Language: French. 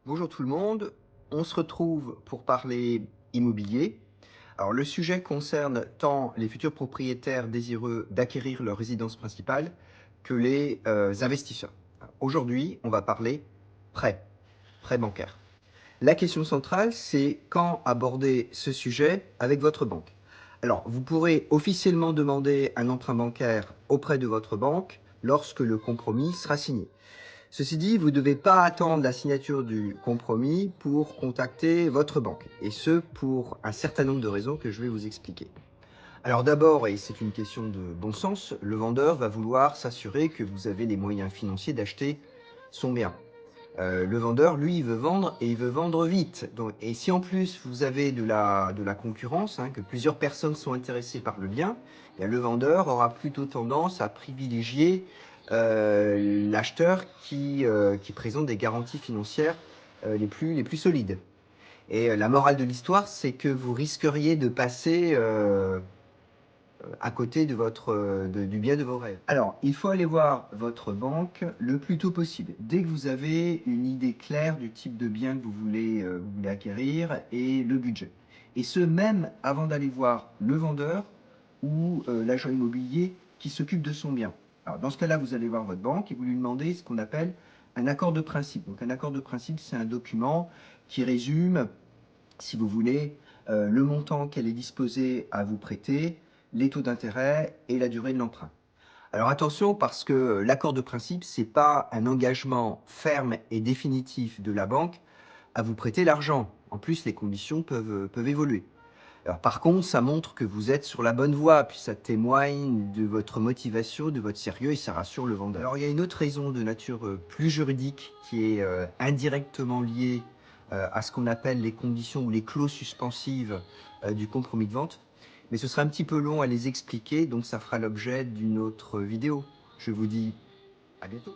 Bonjour tout le monde, on se retrouve pour parler immobilier. Alors le sujet concerne tant les futurs propriétaires désireux d'acquérir leur résidence principale que les investisseurs. Aujourd'hui, on va parler prêt, prêt bancaire. La question centrale, c'est quand aborder ce sujet avec votre banque. Alors, vous pourrez officiellement demander un emprunt bancaire auprès de votre banque lorsque le compromis sera signé. Ceci dit, vous ne devez pas attendre la signature du compromis pour contacter votre banque, et ce pour un certain nombre de raisons que je vais vous expliquer. Alors d'abord, et c'est une question de bon sens, le vendeur va vouloir s'assurer que vous avez les moyens financiers d'acheter son bien. Le vendeur, lui, il veut vendre et il veut vendre vite. Donc, et si en plus vous avez de la concurrence, hein, que plusieurs personnes sont intéressées par le bien, eh bien, le vendeur aura plutôt tendance à privilégier l'acheteur qui présente des garanties financières les plus solides. Et la morale de l'histoire, c'est que vous risqueriez de passer à côté du bien de vos rêves. Alors, il faut aller voir votre banque le plus tôt possible. Dès que vous avez une idée claire du type de bien que vous voulez acquérir et le budget. Et ce, même avant d'aller voir le vendeur ou l'agent immobilier qui s'occupe de son bien. Alors, dans ce cas-là, vous allez voir votre banque et vous lui demandez ce qu'on appelle un accord de principe. Donc, un accord de principe, c'est un document qui résume, si vous voulez, le montant qu'elle est disposée à vous prêter, les taux d'intérêt et la durée de l'emprunt. Alors attention, parce que l'accord de principe, ce n'est pas un engagement ferme et définitif de la banque à vous prêter l'argent. En plus, les conditions peuvent évoluer. Alors, par contre, ça montre que vous êtes sur la bonne voie, puis ça témoigne de votre motivation, de votre sérieux, et ça rassure le vendeur. Alors, il y a une autre raison de nature plus juridique qui est indirectement liée à ce qu'on appelle les conditions ou les clauses suspensives du compromis de vente. Mais ce sera un petit peu long à les expliquer, donc ça fera l'objet d'une autre vidéo. Je vous dis à bientôt.